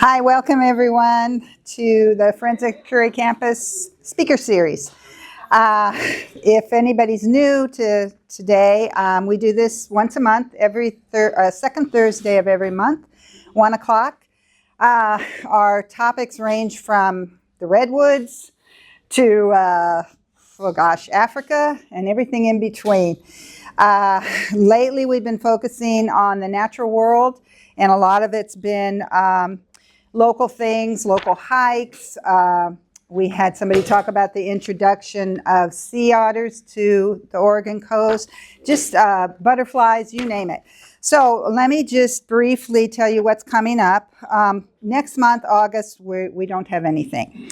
Hi, welcome everyone to the Forensic Curie Campus Speaker Series. If anybody's new to today, we do this once a month, every second Thursday of every month, 1 o'clock. Our topics range from the redwoods to, Africa and everything in between. Lately, we've been focusing on the natural world, and a lot of it's been local things, local hikes. We had somebody talk about the introduction of sea otters to the Oregon coast, just butterflies, you name it. So let me just briefly tell you what's coming up. Next month, August, we don't have anything.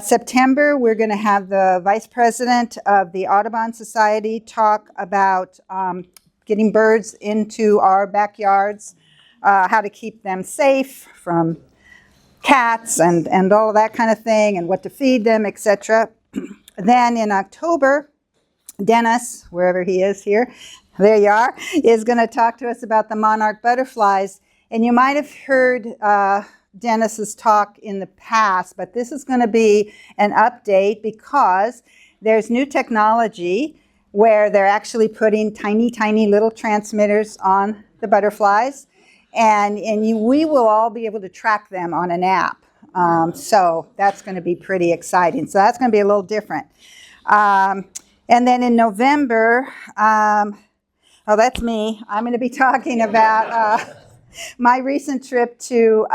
September, we're going to have the vice president of the Audubon Society talk about getting birds into our backyards, how to keep them safe from cats and all of that kind of thing, and what to feed them, etc. Then in October, Dennis, wherever he is here, there you are, is going to talk to us about the monarch butterflies. And you might have heard Dennis's talk in the past, but this is going to be an update because there's new technology where they're actually putting tiny, tiny little transmitters on the butterflies. And we will all be able to track them on an app. So that's going to be pretty exciting. So that's going to be a little different. And then in November, that's me. I'm going to be talking about my recent trip to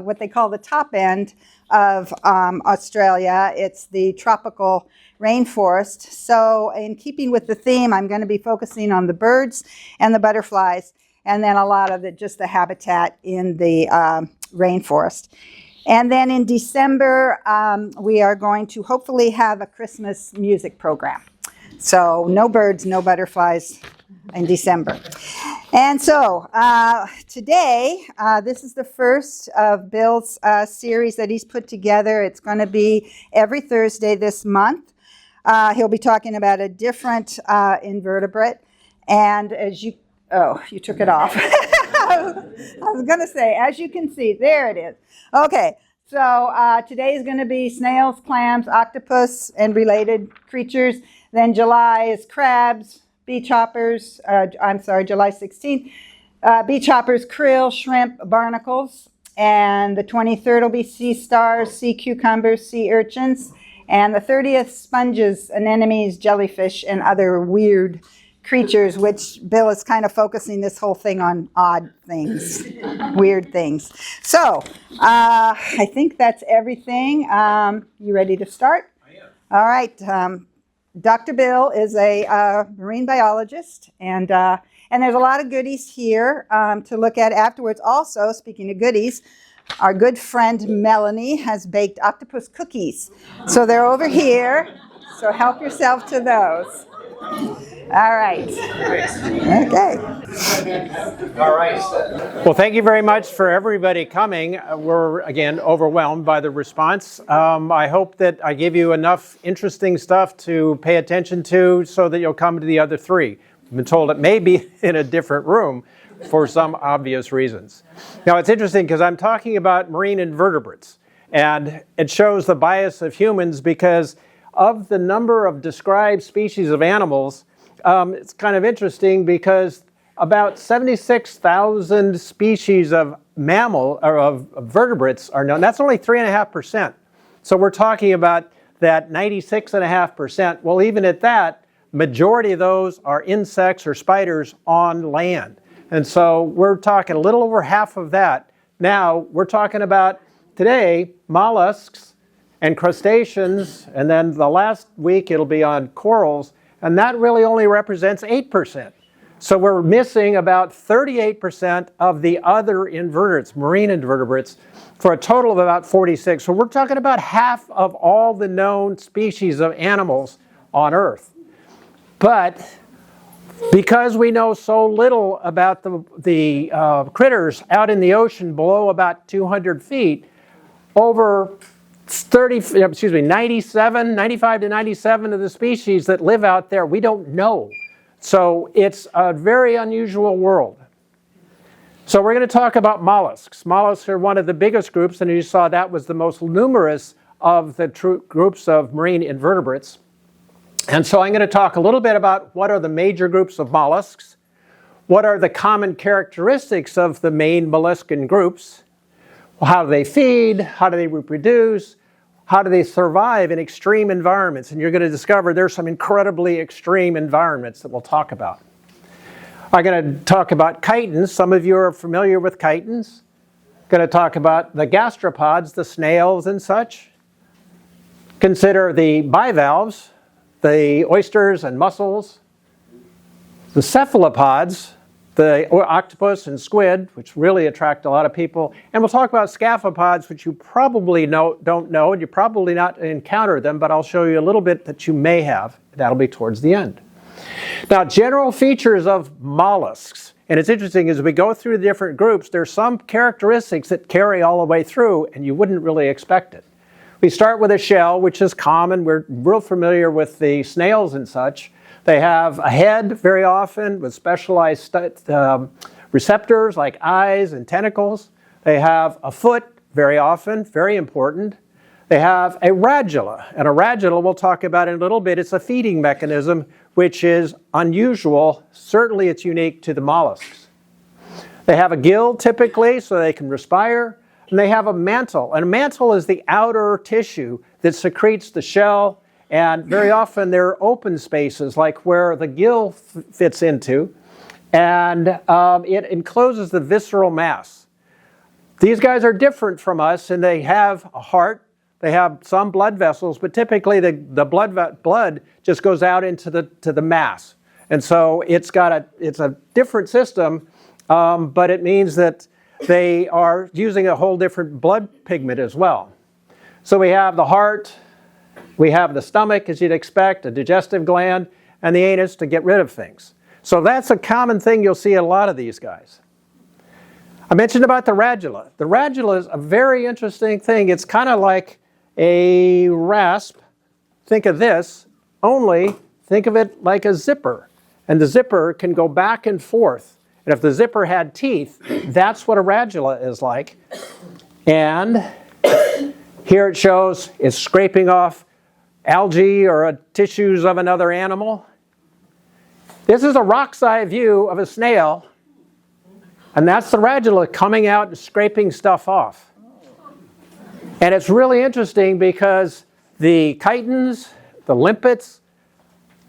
what they call the top end of Australia. It's the tropical rainforest. So in keeping with the theme, I'm going to be focusing on the birds and the butterflies, and then a lot of just the habitat in the rainforest. And then in December, we are going to hopefully have a Christmas music program. So no birds, no butterflies in December. And so today, this is the first of Bill's series that he's put together. It's going to be every Thursday this month. He'll be talking about a different invertebrate. And as you took it off. I was going to say, as you can see, there it is. Okay, so today is going to be snails, clams, octopus, and related creatures. Then July is crabs, beach hoppers, July 16th, beach hoppers, krill, shrimp, barnacles. And the 23rd will be sea stars, sea cucumbers, sea urchins. And the 30th, sponges, anemones, jellyfish, and other weird creatures, which Bill is kind of focusing this whole thing on odd things, weird things. So I think that's everything. You ready to start? I am. All right. Dr. Bill is a marine biologist, and there's a lot of goodies here to look at afterwards. Also, speaking of goodies, our good friend Melanie has baked octopus cookies. So they're over here, so help yourself to those. All right. Okay. All right. Well, thank you very much for everybody coming. We're, again, overwhelmed by the response. I hope that I give you enough interesting stuff to pay attention to so that you'll come to the other three. I've been told it may be in a different room for some obvious reasons. Now, it's interesting because I'm talking about marine invertebrates, and it shows the bias of humans because of the number of described species of animals. It's kind of interesting because about 76,000 species of mammal or of vertebrates are known. That's only 3.5%. So we're talking about that 96.5%. Well, even at that, majority of those are insects or spiders on land. And so we're talking a little over half of that. Now we're talking about today mollusks and crustaceans, and then the last week it'll be on corals. And that really only represents 8%. So we're missing about 38% of the other invertebrates, marine invertebrates, for a total of about 46. So we're talking about half of all the known species of animals on Earth. But because we know so little about the critters out in the ocean below about 200 feet, over 95 to 97 of the species that live out there, we don't know. So it's a very unusual world. So we're going to talk about mollusks. Mollusks are one of the biggest groups, and as you saw, that was the most numerous of the groups of marine invertebrates. And so I'm going to talk a little bit about what are the major groups of mollusks, what are the common characteristics of the main molluscan groups, how do they feed, how do they reproduce, how do they survive in extreme environments. And you're going to discover there's some incredibly extreme environments that we'll talk about. I'm going to talk about chitons. Some of you are familiar with chitons. I'm going to talk about the gastropods, the snails and such. Consider the bivalves, the oysters and mussels, the cephalopods, the octopus and squid, which really attract a lot of people. And we'll talk about scaphopods, which you probably don't know, and you probably not encounter them, but I'll show you a little bit that you may have. That'll be towards the end. Now, general features of mollusks. And it's interesting, as we go through the different groups, there's some characteristics that carry all the way through, and you wouldn't really expect it. We start with a shell, which is common. We're real familiar with the snails and such. They have a head very often with specialized receptors like eyes and tentacles. They have a foot very often, very important. They have a radula, and a radula we'll talk about in a little bit. It's a feeding mechanism which is unusual. Certainly it's unique to the mollusks. They have a gill typically so they can respire, and they have a mantle. And a mantle is the outer tissue that secretes the shell, and very often there are open spaces like where the gill fits into, and it encloses the visceral mass. These guys are different from us, and they have a heart. They have some blood vessels, but typically the blood just goes out into the mass. And so it's a different system, but it means that they are using a whole different blood pigment as well. So we have the heart, we have the stomach, as you'd expect, a digestive gland, and the anus to get rid of things. So that's a common thing you'll see in a lot of these guys. I mentioned about the radula. The radula is a very interesting thing. It's kind of like a rasp. Think of this, only think of it like a zipper. And the zipper can go back and forth. And if the zipper had teeth, that's what a radula is like. And here it shows it's scraping off algae or tissues of another animal. This is a rock's eye view of a snail. And that's the radula coming out and scraping stuff off. And it's really interesting because the chitons, the limpets,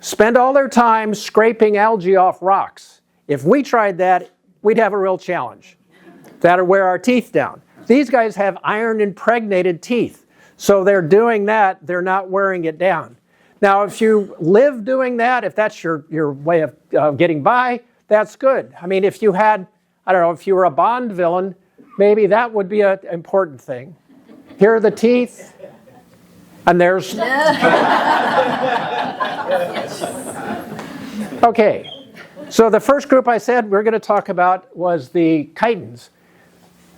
spend all their time scraping algae off rocks. If we tried that, we'd have a real challenge. That'd wear our teeth down. These guys have iron-impregnated teeth. So they're doing that, they're not wearing it down. Now, if you live doing that, if that's your way of getting by, that's good. I mean, if you had, I don't know, if you were a Bond villain, maybe that would be an important thing. Here are the teeth, and there's... Okay, so the first group I said we're going to talk about was the chitons.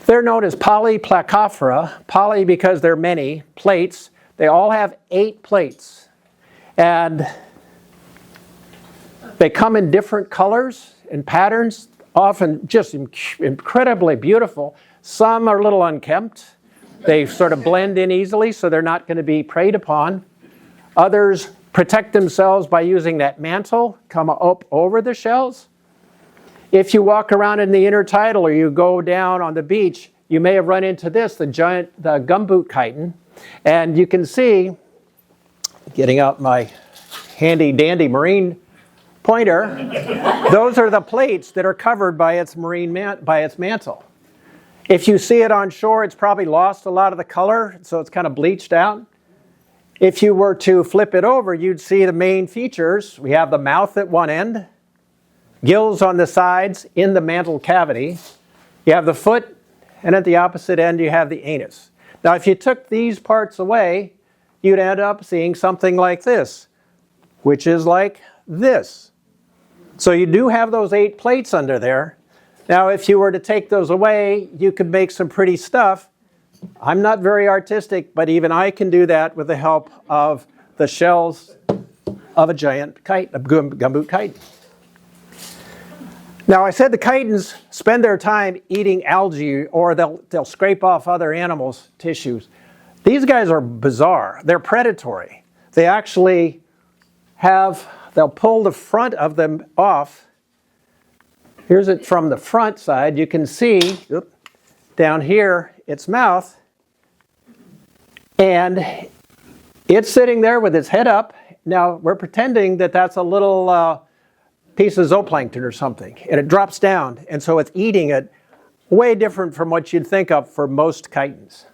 They're known as polyplacophora, poly because they're many, plates. They all have 8 plates. And they come in different colors and patterns, often just incredibly beautiful. Some are a little unkempt. They sort of blend in easily, so they're not going to be preyed upon. Others protect themselves by using that mantle, come up over the shells. If you walk around in the intertidal or you go down on the beach, you may have run into this, the gumboot chiton. And you can see, getting out my handy-dandy marine pointer, those are the plates that are covered by its mantle. If you see it on shore, it's probably lost a lot of the color, so it's kind of bleached out. If you were to flip it over, you'd see the main features. We have the mouth at one end, gills on the sides in the mantle cavity. You have the foot, and at the opposite end, you have the anus. Now, if you took these parts away, you'd end up seeing something like this, which is like this. So you do have those 8 plates under there. Now, if you were to take those away, you could make some pretty stuff. I'm not very artistic, but even I can do that with the help of the shells of a giant kite, a gumboot kite. Now, I said the chitons spend their time eating algae, or they'll scrape off other animals' tissues. These guys are bizarre. They're predatory. They actually they'll pull the front of them off. Here's it from the front side. You can see down here its mouth, and it's sitting there with its head up. Now, we're pretending that that's a little piece of zooplankton or something, and it drops down, and so it's eating it. Way different from what you'd think of for most chitons.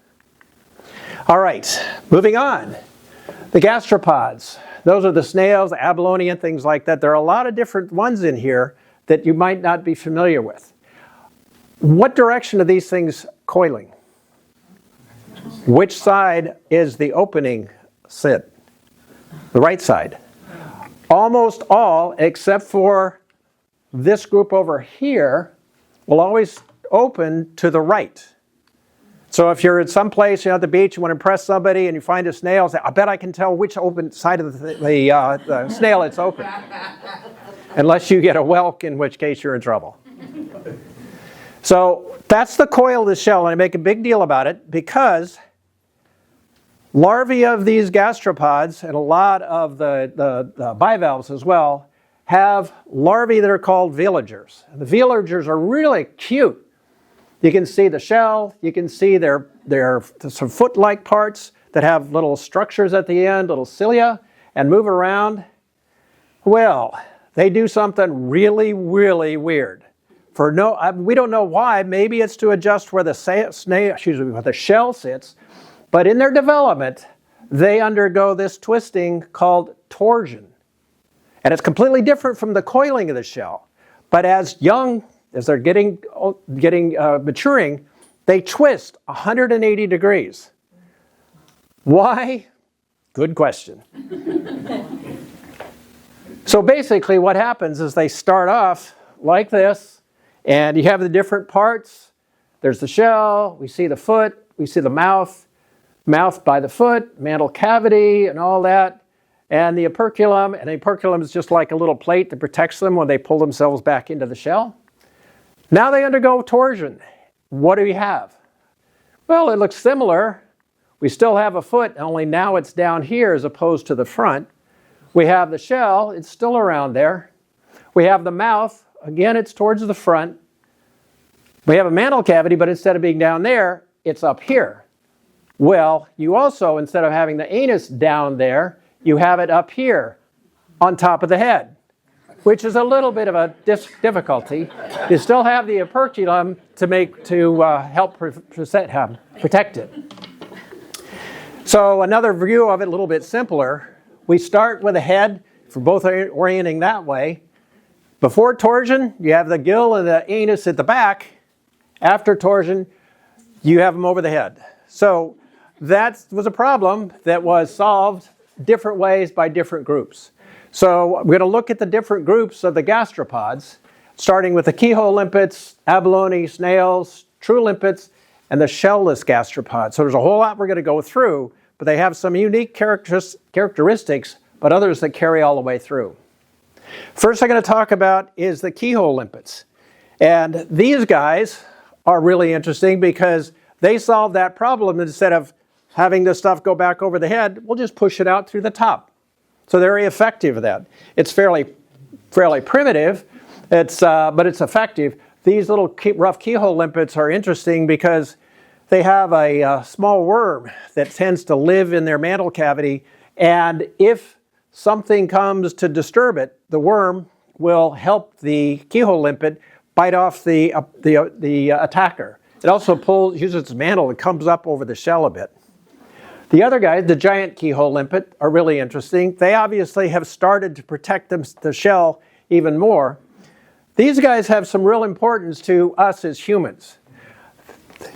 All right, moving on. The gastropods. Those are the snails, the abalone, and things like that. There are a lot of different ones in here that you might not be familiar with. What direction are these things coiling? Which side is the opening sit? The right side. Almost all, except for this group over here, will always open to the right. So if you're at some place, at the beach, you want to impress somebody, and you find a snail, say, I bet I can tell which open side of the snail it's open. Unless you get a whelk, in which case you're in trouble. So that's the coil of the shell, and I make a big deal about it because larvae of these gastropods, and a lot of the bivalves as well, have larvae that are called veligers. And the veligers are really cute. You can see the shell, you can see their some foot-like parts that have little structures at the end, little cilia, and move around. Well, they do something really, really weird. We don't know why. Maybe it's to adjust where where the shell sits. But in their development, they undergo this twisting called torsion. And it's completely different from the coiling of the shell. But as they're maturing, they twist 180 degrees. Why? Good question. So basically what happens is they start off like this, and you have the different parts. There's the shell, we see the foot, we see the mouth by the foot, mantle cavity, and all that, and the operculum. And the operculum is just like a little plate that protects them when they pull themselves back into the shell. Now they undergo torsion. What do we have? Well, it looks similar. We still have a foot, only now it's down here as opposed to the front. We have the shell, it's still around there. We have the mouth, again it's towards the front. We have a mantle cavity, but instead of being down there, it's up here. Well, you also, instead of having the anus down there, you have it up here on top of the head, which is a little bit of a difficulty. You still have the operculum to help protect it. So another view of it, a little bit simpler. We start with the head, if we're both orienting that way. Before torsion, you have the gill and the anus at the back. After torsion, you have them over the head. So that was a problem that was solved different ways by different groups. So we're going to look at the different groups of the gastropods, starting with the keyhole limpets, abalone, snails, true limpets, and the shellless gastropods. So there's a whole lot we're going to go through, but they have some unique characteristics, but others that carry all the way through. First I'm going to talk about is the keyhole limpets. And these guys are really interesting because they solve that problem. Instead of having this stuff go back over the head, we'll just push it out through the top. So they're very effective at that. It's fairly primitive, but it's effective. These little rough keyhole limpets are interesting because they have a small worm that tends to live in their mantle cavity, and if something comes to disturb it, the worm will help the keyhole limpet bite off the attacker. It also uses its mantle and comes up over the shell a bit. The other guys, the giant keyhole limpet, are really interesting. They obviously have started to protect the shell even more. These guys have some real importance to us as humans.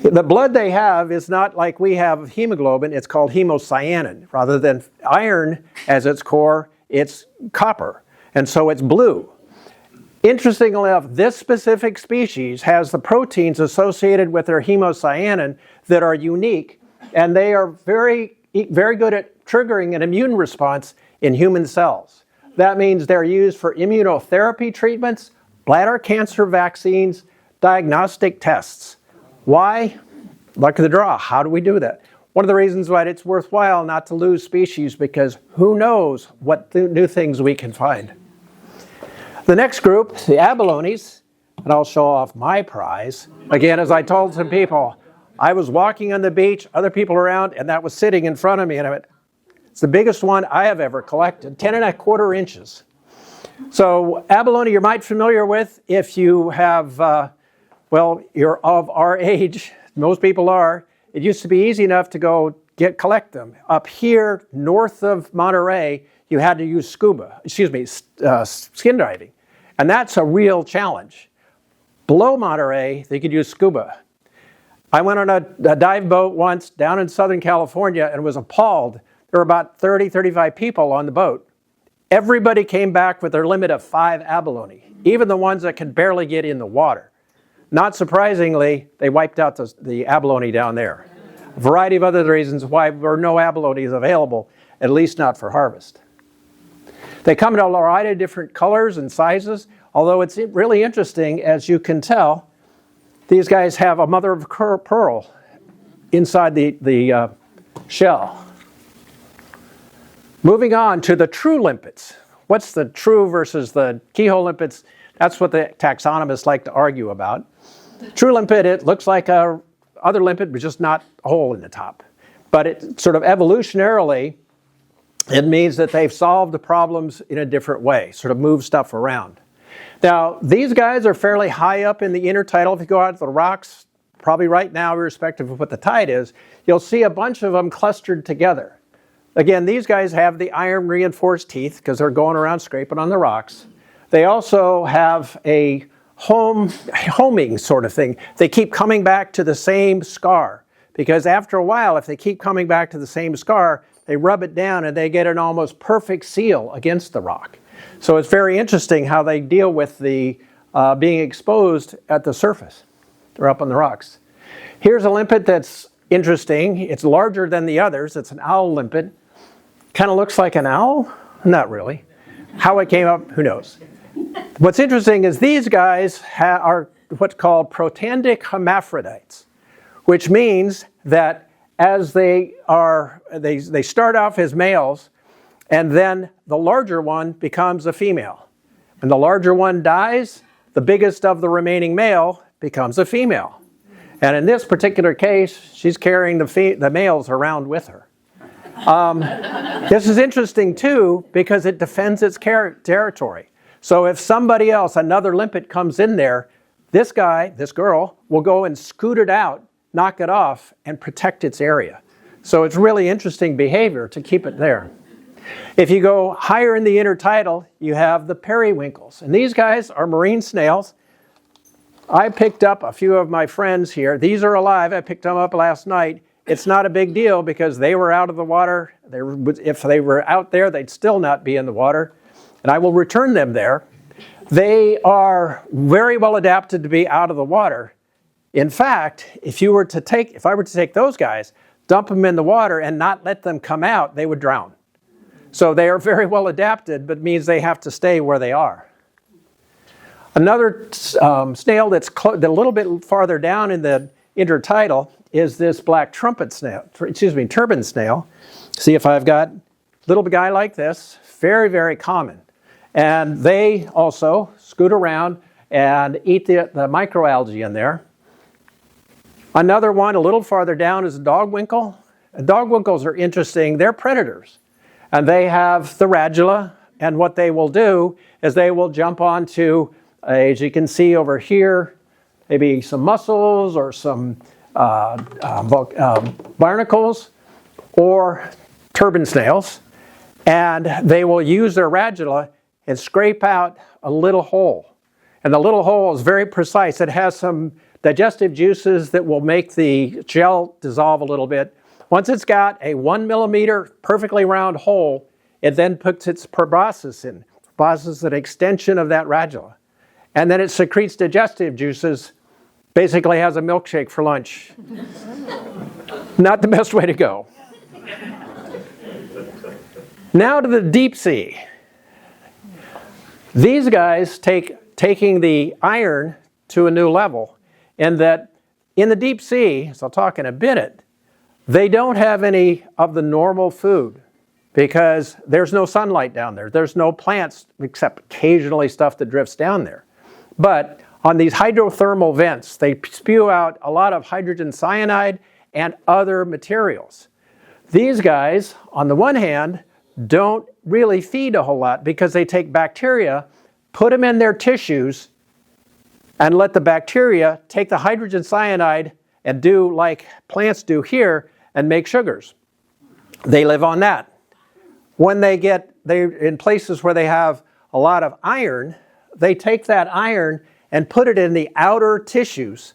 The blood they have is not like we have hemoglobin, it's called hemocyanin. Rather than iron as its core, it's copper, and so it's blue. Interestingly enough, this specific species has the proteins associated with their hemocyanin that are unique, and they are very, very good at triggering an immune response in human cells. That means they're used for immunotherapy treatments, bladder cancer vaccines, diagnostic tests. Why? Luck of the draw. How do we do that? One of the reasons why it's worthwhile not to lose species, because who knows what new things we can find. The next group, the abalones, and I'll show off my prize. Again, as I told some people, I was walking on the beach, other people around, and that was sitting in front of me, and I went, it's the biggest one I have ever collected, 10¼ inches. So abalone you might be familiar with if you have, well, you're of our age, most people are. It used to be easy enough to go collect them. Up here, north of Monterey, you had to use skin diving. And that's a real challenge. Below Monterey, they could use scuba. I went on a dive boat once down in Southern California and was appalled. There were about 30, 35 people on the boat. Everybody came back with their limit of 5 abalone, even the ones that could barely get in the water. Not surprisingly, they wiped out the abalone down there. A variety of other reasons why there were no abalones available, at least not for harvest. They come in a variety of different colors and sizes, although it's really interesting, as you can tell, these guys have a mother of pearl inside the shell. Moving on to the true limpets. What's the true versus the keyhole limpets? That's what the taxonomists like to argue about. True limpet, it looks like a other limpet, but just not a hole in the top. But it sort of evolutionarily, it means that they've solved the problems in a different way, sort of move stuff around. Now, these guys are fairly high up in the intertidal. If you go out to the rocks, probably right now, irrespective of what the tide is, you'll see a bunch of them clustered together. Again, these guys have the iron reinforced teeth because they're going around scraping on the rocks. They also have a homing sort of thing. They keep coming back to the same scar because after a while, if they keep coming back to the same scar, they rub it down and they get an almost perfect seal against the rock. So it's very interesting how they deal with the being exposed at the surface or up on the rocks. Here's a limpet that's interesting. It's larger than the others. It's an owl limpet. Kind of looks like an owl? Not really. How it came up, who knows? What's interesting is these guys are what's called protandic hermaphrodites, which means that as they start off as males, and then the larger one becomes a female. When the larger one dies, the biggest of the remaining male becomes a female. And in this particular case, she's carrying the males around with her. This is interesting too because it defends its territory. So if somebody else, another limpet comes in there, this girl, will go and scoot it out, knock it off, and protect its area. So it's really interesting behavior to keep it there. If you go higher in the intertidal, you have the periwinkles. And these guys are marine snails. I picked up a few of my friends here. These are alive. I picked them up last night. It's not a big deal because they were out of the water. If they were out there, they'd still not be in the water. And I will return them there. They are very well adapted to be out of the water. In fact, if I were to take those guys, dump them in the water and not let them come out, they would drown. So they are very well adapted, but means they have to stay where they are. Another snail that's a little bit farther down in the intertidal is this black turban snail. See if I've got a little guy like this, very, very common. And they also scoot around and eat the microalgae in there. Another one a little farther down is a dogwinkle. Dogwinkles are interesting. They're predators. And they have the radula. And what they will do is they will jump onto, as you can see over here, maybe some mussels or some barnacles or turban snails. And they will use their radula and scrape out a little hole. And the little hole is very precise. It has some digestive juices that will make the gel dissolve a little bit. Once it's got a 1 millimeter perfectly round hole, it then puts its proboscis in. Proboscis is an extension of that radula. And then it secretes digestive juices, basically has a milkshake for lunch. Not the best way to go. Now to the deep sea. These guys take taking the iron to a new level, and that in the deep sea, as I'll talk in a minute, they don't have any of the normal food because there's no sunlight down there. There's no plants except occasionally stuff that drifts down there. But on these hydrothermal vents, they spew out a lot of hydrogen cyanide and other materials. These guys, on the one hand, don't really feed a whole lot because they take bacteria, put them in their tissues, and let the bacteria take the hydrogen cyanide and do like plants do here and make sugars. They live on that. When they're in places where they have a lot of iron, they take that iron and put it in the outer tissues,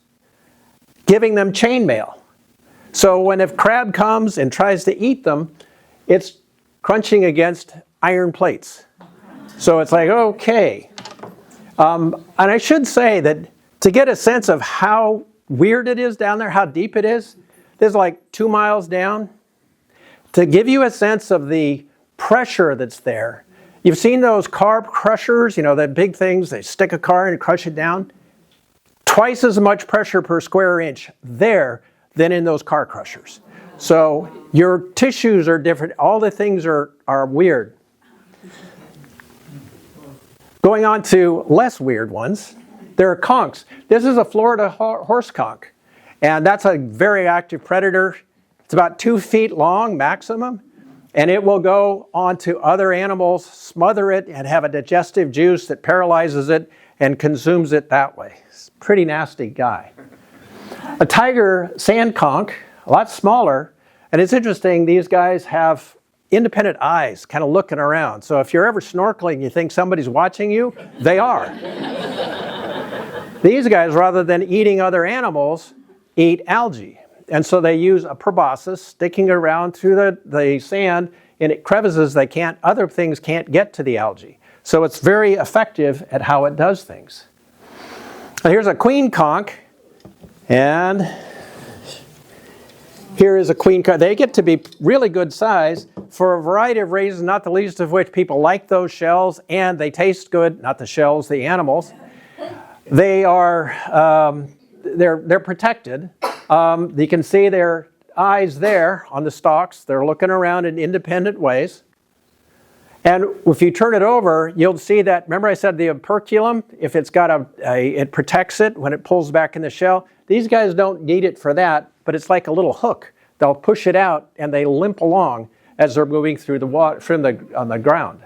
giving them chainmail. So when a crab comes and tries to eat them, it's crunching against iron plates. So it's like, okay. And I should say that to get a sense of how weird it is down there, how deep it is, there's like 2 miles down. To give you a sense of the pressure that's there, you've seen those car crushers, you know, the big things, they stick a car and crush it down. Twice as much pressure per square inch there than in those car crushers. So your tissues are different. All the things are weird. Going on to less weird ones, there are conchs. This is a Florida horse conch, and that's a very active predator. It's about 2 feet long maximum, and it will go onto other animals, smother it, and have a digestive juice that paralyzes it and consumes it that way. It's a pretty nasty guy. A tiger sand conch, a lot smaller, and it's interesting, these guys have independent eyes, kind of looking around. So if you're ever snorkeling and you think somebody's watching you, they are. These guys, rather than eating other animals, eat algae. And so they use a proboscis sticking around through the sand in crevices other things can't get to the algae. So it's very effective at how it does things. Now here's a queen conch, and here is a queen conch. They get to be really good size for a variety of reasons, not the least of which people like those shells and they taste good, not the shells, the animals. They are, they're protected. You can see their eyes there on the stalks. They're looking around in independent ways. And if you turn it over, you'll see that, remember I said the operculum, if it's got it protects it when it pulls back in the shell. These guys don't need it for that, but it's like a little hook. They'll push it out and they limp along as they're moving through the water, on the ground.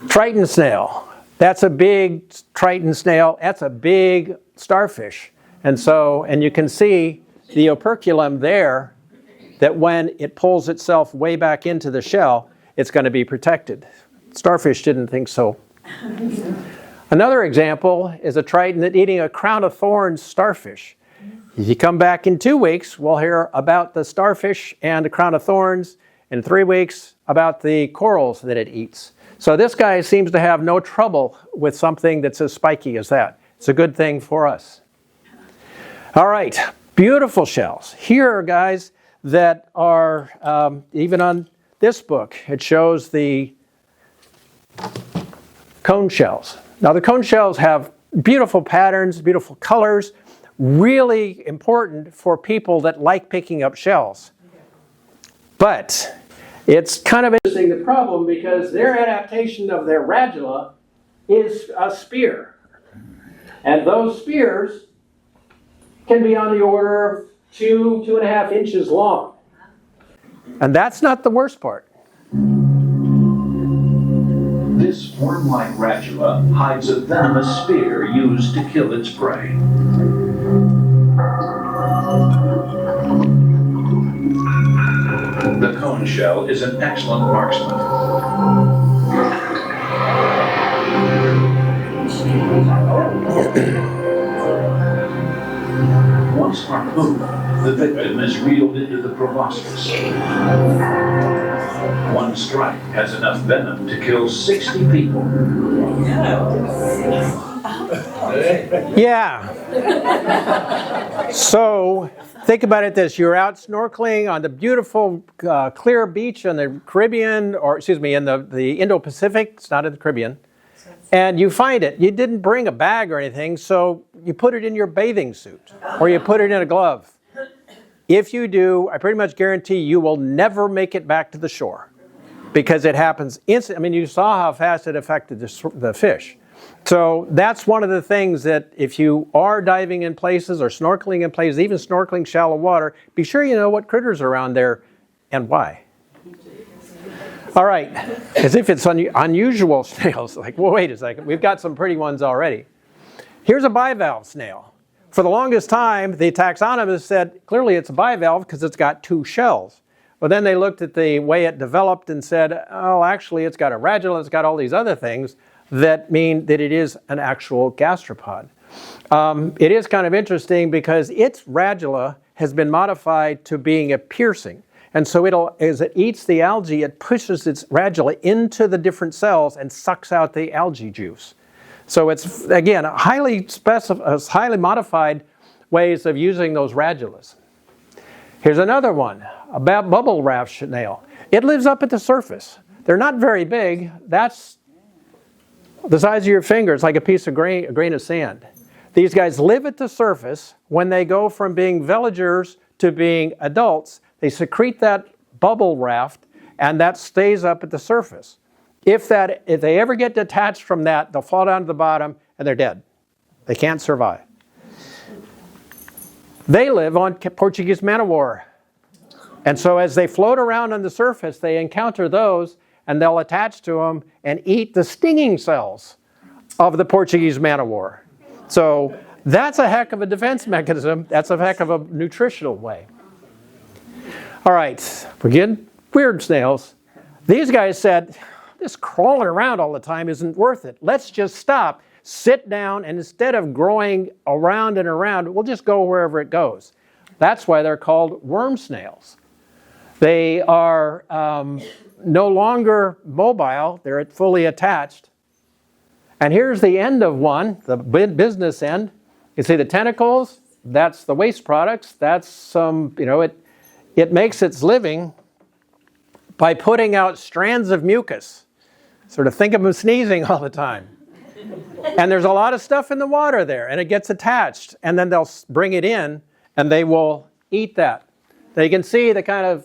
Triton snail. That's a big Triton snail. That's a big starfish. And you can see the operculum there, that when it pulls itself way back into the shell, it's going to be protected. Starfish didn't think so. Another example is a Triton that's eating a crown of thorns starfish. If you come back in 2 weeks, we'll hear about the starfish and the crown of thorns. In 3 weeks, about the corals that it eats. So this guy seems to have no trouble with something that's as spiky as that. It's a good thing for us. All right, beautiful shells. Here are guys that are, even on this book, it shows the cone shells. Now the cone shells have beautiful patterns, beautiful colors, really important for people that like picking up shells. But it's kind of interesting, the problem, because their adaptation of their radula is a spear. And those spears can be on the order of 2.5 inches long. And that's not the worst part. This worm-like radula hides a venomous spear used to kill its prey. The cone shell is an excellent marksman. Once harpooned, the victim is reeled into the proboscis. One strike has enough venom to kill 60 people. Yeah. So think about it this: you're out snorkeling on the beautiful clear beach in the Caribbean, or excuse me, in the Indo-Pacific. It's not in the Caribbean. and you find it. You didn't bring a bag or anything, so you put it in your bathing suit or you put it in a glove. If you do, I pretty much guarantee you will never make it back to the shore because it happens instantly. I mean, you saw how fast it affected the fish. So that's one of the things that if you are diving in places or snorkeling in places, even snorkeling shallow water, be sure you know what critters are around there and why. All right, as if it's unusual snails. Like, well, wait a second, we've got some pretty ones already. Here's a bivalve snail. For the longest time, the taxonomists said, clearly it's a bivalve because it's got 2 shells. But then they looked at the way it developed and said, oh, actually, it's got a radula, it's got all these other things that mean that it is an actual gastropod. It is kind of interesting because its radula has been modified to being a piercing. And so as it eats the algae, it pushes its radula into the different cells and sucks out the algae juice. So it's, again, highly modified ways of using those radulas. Here's another one, a bubble raft snail. It lives up at the surface. They're not very big. That's the size of your finger. It's like a piece of a grain of sand. These guys live at the surface. When they go from being villagers to being adults, they secrete that bubble raft, and that stays up at the surface. If they ever get detached from that, they'll fall down to the bottom, and they're dead. They can't survive. They live on Portuguese man-o-war. And so as they float around on the surface, they encounter those, and they'll attach to them and eat the stinging cells of the Portuguese man-o-war. So that's a heck of a defense mechanism. That's a heck of a nutritional way. All right, again, weird snails. These guys said, this crawling around all the time isn't worth it. Let's just stop, sit down, and instead of growing around and around, we'll just go wherever it goes. That's why they're called worm snails. They are no longer mobile. They're fully attached. And here's the end of one, the business end. You see the tentacles, that's the waste products. That's some, it makes its living by putting out strands of mucus. Sort of think of them sneezing all the time. And there's a lot of stuff in the water there, and it gets attached. And then they'll bring it in, and they will eat that. Now you can see the kind of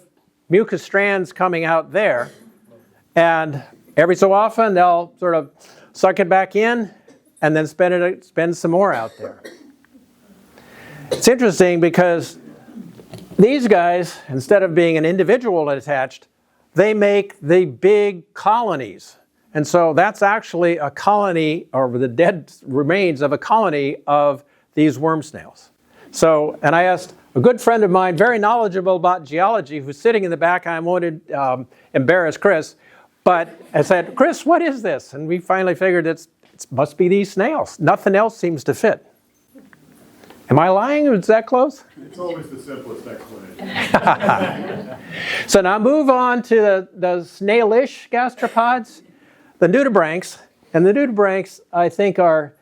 mucus strands coming out there. And every so often, they'll sort of suck it back in, and then spend some more out there. It's interesting because these guys, instead of being an individual attached, they make the big colonies. And so that's actually a colony, or the dead remains of a colony of these worm snails. So, and I asked a good friend of mine, very knowledgeable about geology, who's sitting in the back. I won't embarrass Chris, but I said, Chris, what is this? And we finally figured it must be these snails. Nothing else seems to fit. Am I lying? Is that close? It's always the simplest explanation. So now move on to the snailish gastropods, the nudibranchs. And the nudibranchs, I think, are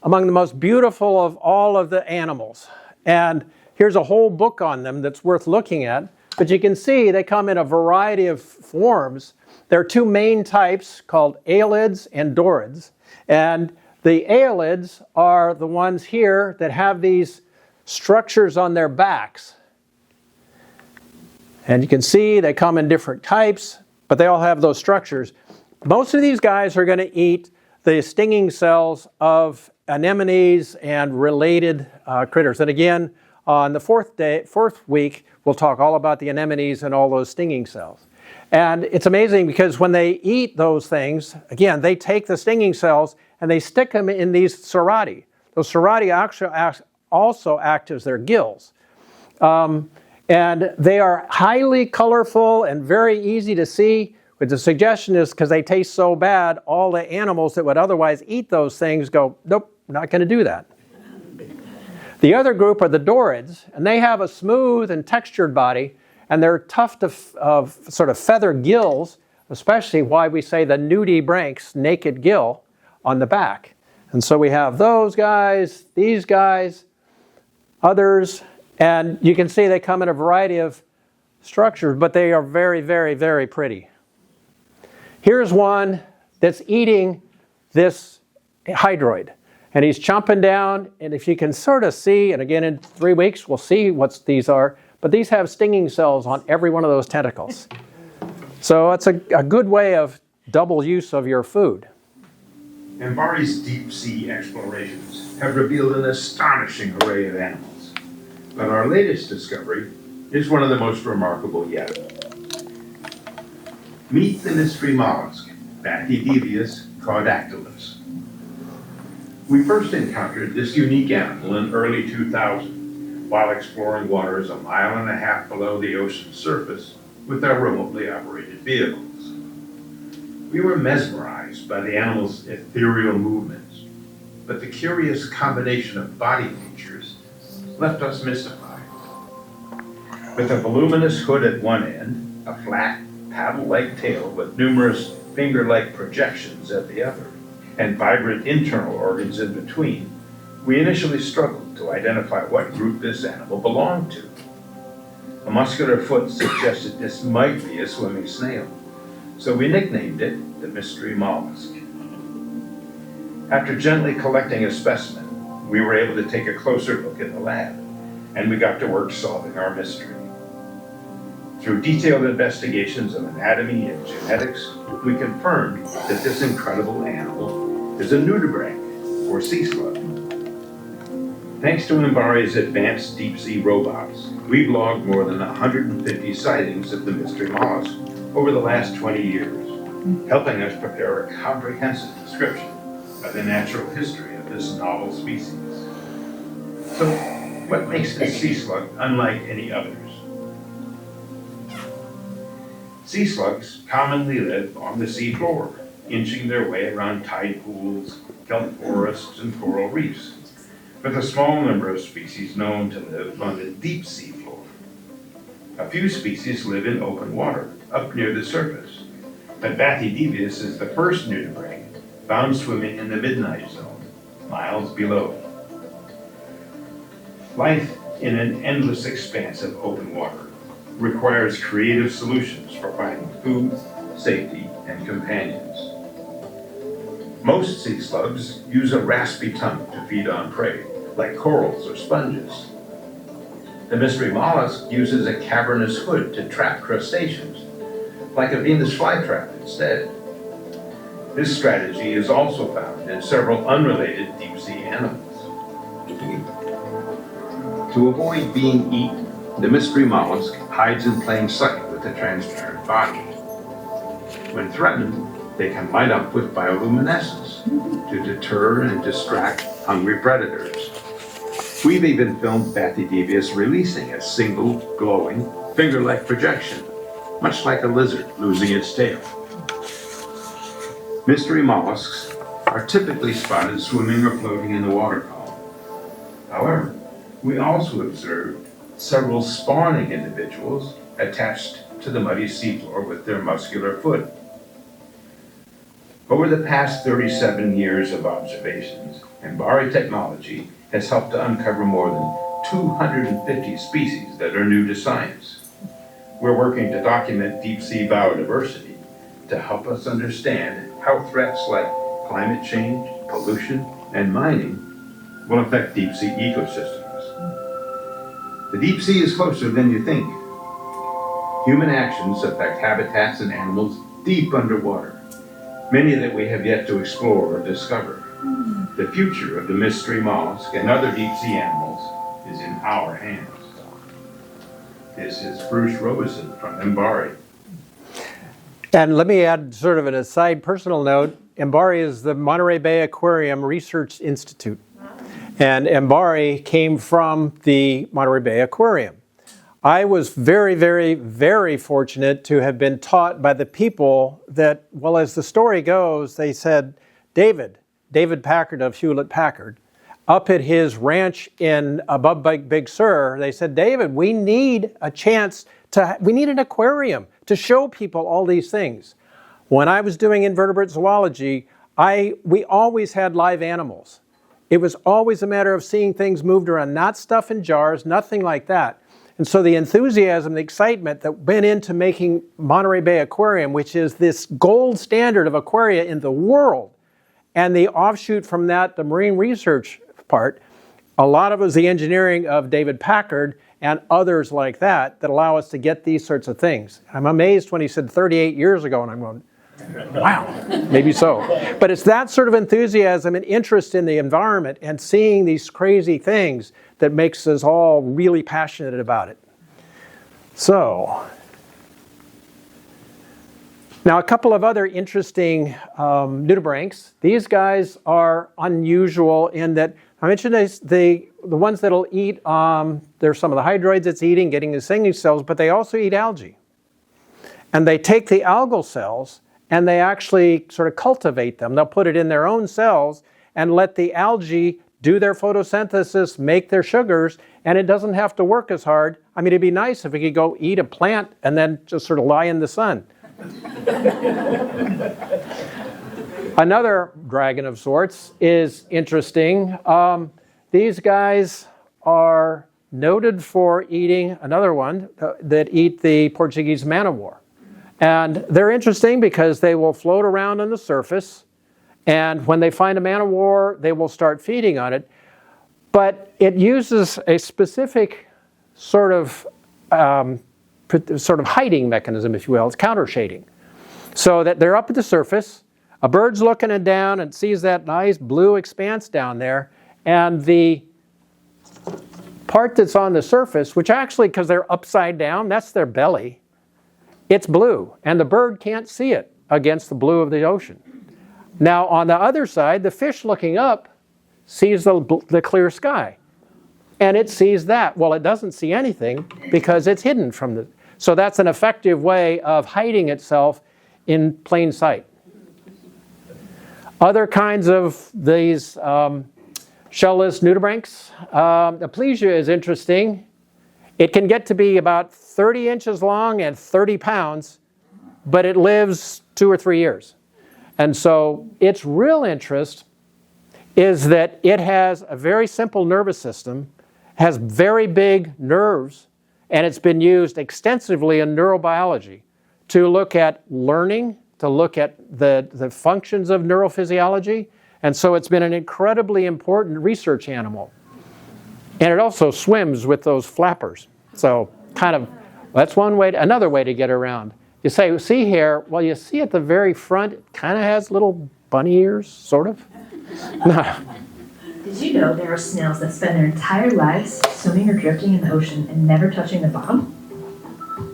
among the most beautiful of all of the animals. And here's a whole book on them that's worth looking at. But you can see they come in a variety of forms. There are 2 main types called aelids and dorids. And the aelids are the ones here that have these structures on their backs. And you can see they come in different types, but they all have those structures. Most of these guys are going to eat the stinging cells of anemones and related critters. And again, on the fourth week, we'll talk all about the anemones and all those stinging cells. And it's amazing because when they eat those things, again, they take the stinging cells and they stick them in these cerati. Those cerati actually also act as their gills. And they are highly colorful and very easy to see. But the suggestion is because they taste so bad, all the animals that would otherwise eat those things go, nope, not going to do that. The other group are the dorids, and they have a smooth and textured body, and they're tough to sort of feather gills, especially why we say the nudibranchs, naked gill, on the back. And so we have those guys, these guys, others, and you can see they come in a variety of structures, but they are very, very, very pretty. Here's one that's eating this hydroid. And he's chomping down, and if you can sort of see, and again in 3 weeks we'll see what these are, but these have stinging cells on every one of those tentacles. So it's a good way of double use of your food. MBARI's deep sea explorations have revealed an astonishing array of animals. But our latest discovery is one of the most remarkable yet. Meet the mystery mollusk, Bathydevius caudactylus. We first encountered this unique animal in early 2000 while exploring waters 1.5 miles below the ocean's surface with our remotely operated vehicles. We were mesmerized by the animal's ethereal movements, but the curious combination of body features left us mystified. With a voluminous hood at one end, a flat, paddle-like tail with numerous finger-like projections at the other, and vibrant internal organs in between, we initially struggled to identify what group this animal belonged to. A muscular foot suggested this might be a swimming snail, so we nicknamed it the mystery mollusk. After gently collecting a specimen, we were able to take a closer look in the lab, and we got to work solving our mystery. Through detailed investigations of anatomy and genetics, we confirmed that this incredible animal is a nudibranch, or sea slug. Thanks to MBARI's advanced deep-sea robots, we've logged more than 150 sightings of the mystery mollusk over the last 20 years, helping us prepare a comprehensive description of the natural history of this novel species. So, what makes this sea slug unlike any others? Sea slugs commonly live on the sea floor, inching their way around tide pools, kelp forests, and coral reefs, with a small number of species known to live on the deep sea floor. A few species live in open water, up near the surface, but Bathydevius is the first nudibranch found swimming in the midnight zone, miles below. Life in an endless expanse of open water requires creative solutions for finding food, safety, and companions. Most sea slugs use a raspy tongue to feed on prey, like corals or sponges. The mystery mollusk uses a cavernous hood to trap crustaceans, like a Venus flytrap instead. This strategy is also found in several unrelated deep-sea animals. To avoid being eaten, the mystery mollusk hides in plain sight with a transparent body. When threatened, they can light up with bioluminescence to deter and distract hungry predators. We've even filmed Bathydevius releasing a single, glowing, finger-like projection, much like a lizard losing its tail. Mystery mollusks are typically spotted swimming or floating in the water column. However, we also observed several spawning individuals attached to the muddy seafloor with their muscular foot. Over the past 37 years of observations, MBARI technology has helped to uncover more than 250 species that are new to science. We're working to document deep-sea biodiversity to help us understand how threats like climate change, pollution, and mining will affect deep-sea ecosystems. The deep sea is closer than you think. Human actions affect habitats and animals deep underwater, many that we have yet to explore or discover. The future of the mystery mollusk and other deep-sea animals is in our hands. This is Bruce Robeson from MBARI. And let me add sort of an aside personal note. MBARI is the Monterey Bay Aquarium Research Institute. And MBARI came from the Monterey Bay Aquarium. I was very, very, very fortunate to have been taught by the people that, well, as the story goes, they said, David Packard of Hewlett-Packard, up at his ranch in above Big Sur, they said, David, we need we need an aquarium to show people all these things. When I was doing invertebrate zoology, we always had live animals. It was always a matter of seeing things moved around, not stuff in jars, nothing like that. And so the enthusiasm, the excitement that went into making Monterey Bay Aquarium, which is this gold standard of aquaria in the world, And the offshoot from that, the marine research part, a lot of it was the engineering of David Packard and others like that that allow us to get these sorts of things. I'm amazed when he said 38 years ago, and I'm going, wow, maybe so. But it's that sort of enthusiasm and interest in the environment and seeing these crazy things that makes us all really passionate about it. So, now a couple of other interesting nudibranchs. These guys are unusual in that, I mentioned the ones that'll eat, there's some of the hydroids it's eating, getting the singing cells, but they also eat algae. And they take the algal cells and they actually sort of cultivate them. They'll put it in their own cells and let the algae do their photosynthesis, make their sugars, and it doesn't have to work as hard. I mean, it'd be nice if we could go eat a plant and then just sort of lie in the sun. Another dragon of sorts is interesting. These guys are noted for eating another one that eat the Portuguese man-o'-war. And they're interesting because they will float around on the surface, and when they find a man-o'-war, they will start feeding on it. But it uses a specific sort of hiding mechanism, if you will. It's counter shading. So that they're up at the surface, a bird's looking down and sees that nice blue expanse down there, and the part that's on the surface, which actually, because they're upside down, that's their belly, it's blue, and the bird can't see it against the blue of the ocean. Now, on the other side, the fish looking up sees the clear sky, and it sees that. Well, it doesn't see anything because it's hidden from the... So that's an effective way of hiding itself in plain sight. Other kinds of these shell-less nudibranchs, the Aplysia is interesting. It can get to be about 30 inches long and 30 pounds, but it lives 2 or 3 years. And so its real interest is that it has a very simple nervous system, has very big nerves, and it's been used extensively in neurobiology to look at learning, to look at the functions of neurophysiology. And so it's been an incredibly important research animal. And it also swims with those flappers. So kind of, that's one way, another way to get around. You say, see here, well, you see at the very front, it kind of has little bunny ears, sort of. Did you know there are snails that spend their entire lives swimming or drifting in the ocean and never touching the bottom?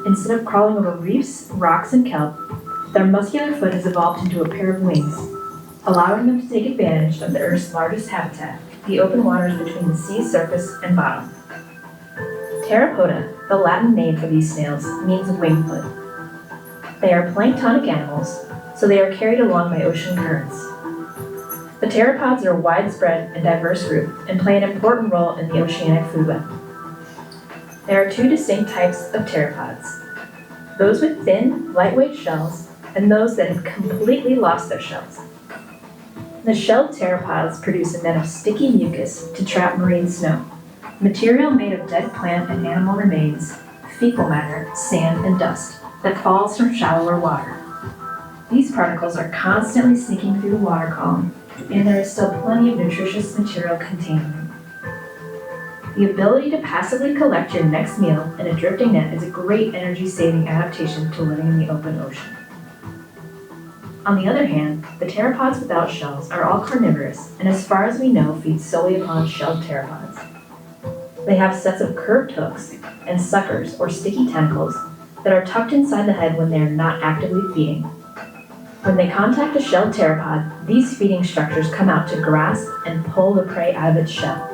Instead of crawling over reefs, rocks, and kelp, their muscular foot has evolved into a pair of wings, allowing them to take advantage of the Earth's largest habitat, the open waters between the sea's surface and bottom. Pteropoda, the Latin name for these snails, means wing foot. They are planktonic animals, so they are carried along by ocean currents. The pteropods are a widespread and diverse group and play an important role in the oceanic food web. There are 2 distinct types of pteropods: those with thin, lightweight shells and those that have completely lost their shells. The shelled pteropods produce a net of sticky mucus to trap marine snow, material made of dead plant and animal remains, fecal matter, sand, and dust that falls from shallower water. These particles are constantly sneaking through the water column, and there is still plenty of nutritious material contained in them. The ability to passively collect your next meal in a drifting net is a great energy-saving adaptation to living in the open ocean. On the other hand, the pteropods without shells are all carnivorous, and as far as we know, feed solely upon shelled pteropods. They have sets of curved hooks and suckers, or sticky tentacles, that are tucked inside the head when they are not actively feeding. When they contact a shelled pteropod, these feeding structures come out to grasp and pull the prey out of its shell.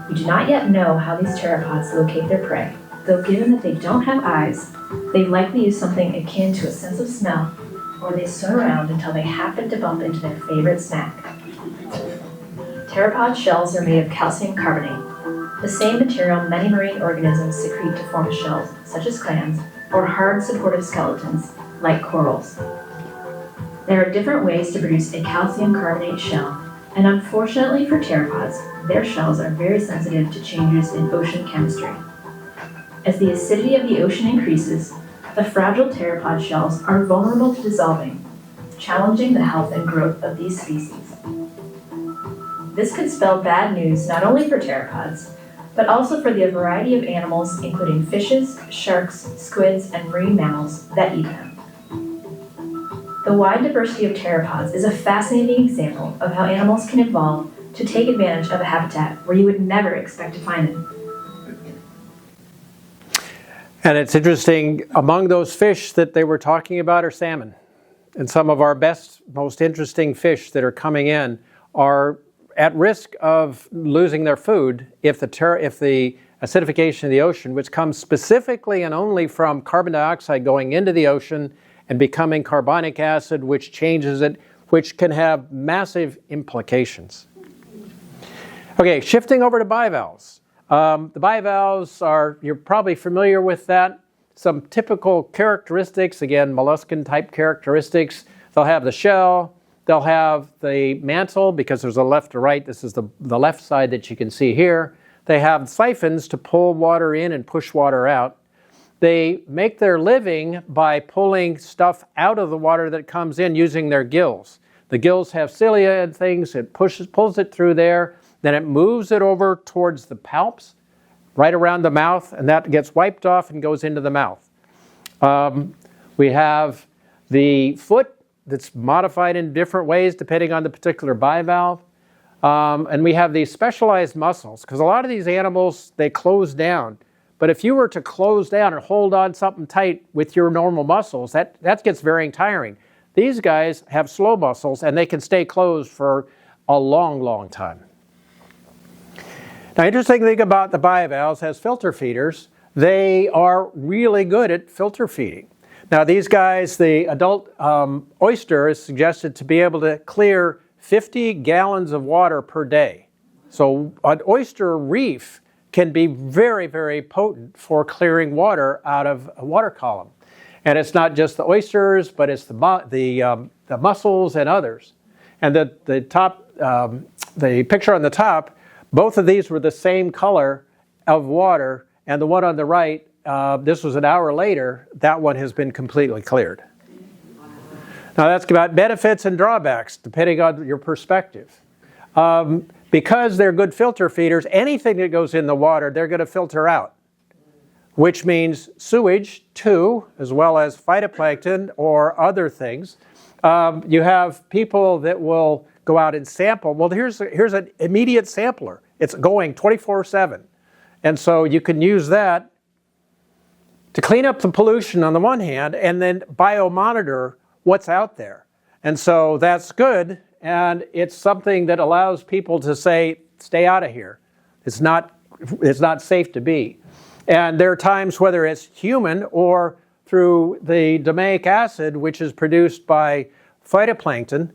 We do not yet know how these pteropods locate their prey, though given that they don't have eyes, they likely use something akin to a sense of smell, or they swim around until they happen to bump into their favorite snack. Pteropod shells are made of calcium carbonate, the same material many marine organisms secrete to form shells, such as clams, or hard supportive skeletons, like corals. There are different ways to produce a calcium carbonate shell, and unfortunately for pteropods, their shells are very sensitive to changes in ocean chemistry. As the acidity of the ocean increases, the fragile pteropod shells are vulnerable to dissolving, challenging the health and growth of these species. This could spell bad news not only for pteropods, but also for the variety of animals, including fishes, sharks, squids, and marine mammals that eat them. The wide diversity of pteropods is a fascinating example of how animals can evolve to take advantage of a habitat where you would never expect to find them. And it's interesting, among those fish that they were talking about are salmon. And some of our best, most interesting fish that are coming in are at risk of losing their food if the acidification of the ocean, which comes specifically and only from carbon dioxide going into the ocean and becoming carbonic acid, which changes it, which can have massive implications. Okay, shifting over to bivalves. The bivalves are, you're probably familiar with that. Some typical characteristics, again, molluscan type characteristics. They'll have the shell, they'll have the mantle, because there's a left to right. This is the left side that you can see here. They have siphons to pull water in and push water out. They make their living by pulling stuff out of the water that comes in using their gills. The gills have cilia and things. It pulls it through there. Then it moves it over towards the palps, right around the mouth, and that gets wiped off and goes into the mouth. We have the foot that's modified in different ways depending on the particular bivalve. And we have these specialized muscles, because a lot of these animals, they close down. But if you were to close down and hold on something tight with your normal muscles, that gets very tiring. These guys have slow muscles, and they can stay closed for a long, long time. Now, interesting thing about the bivalves, as filter feeders, they are really good at filter feeding. Now, these guys, the adult oyster is suggested to be able to clear 50 gallons of water per day. So an oyster reef can be very, very potent for clearing water out of a water column. And it's not just the oysters, but it's the mussels and others. And the picture on the top, both of these were the same color of water, and the one on the right, this was an hour later, that one has been completely cleared. Now that's about benefits and drawbacks, depending on your perspective. Because they're good filter feeders, anything that goes in the water, they're going to filter out, which means sewage too, as well as phytoplankton or other things. You have people that will go out and sample. Well, here's an immediate sampler. It's going 24/7. And so you can use that to clean up the pollution on the one hand and then biomonitor what's out there. And so that's good, and it's something that allows people to say, stay out of here. It's not safe to be. And there are times, whether it's human or through the domainic acid, which is produced by phytoplankton,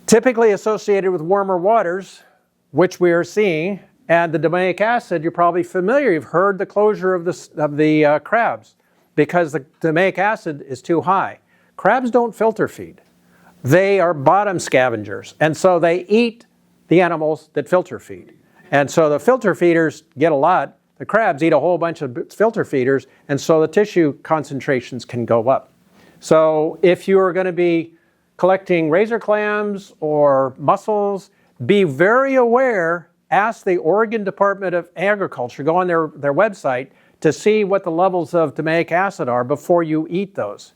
typically associated with warmer waters, which we are seeing. And the domainic acid, you're probably familiar. You've heard the closure of the crabs because the domainic acid is too high. Crabs don't filter feed. They are bottom scavengers. And so they eat the animals that filter feed. And so the filter feeders get a lot. The crabs eat a whole bunch of filter feeders. And so the tissue concentrations can go up. So if you're going to be collecting razor clams or mussels, be very aware. Ask the Oregon Department of Agriculture, go on their website to see what the levels of domainic acid are before you eat those.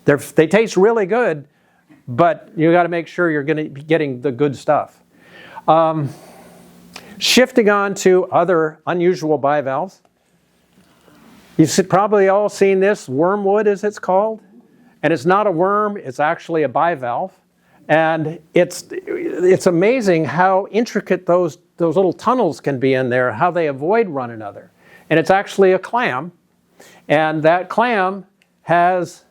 They taste really good, but you got to make sure you're going to be getting the good stuff. Shifting on to other unusual bivalves. You've probably all seen this, wormwood as it's called. And it's not a worm, it's actually a bivalve. And it's amazing how intricate those little tunnels can be in there, how they avoid one another. And it's actually a clam. And that clam has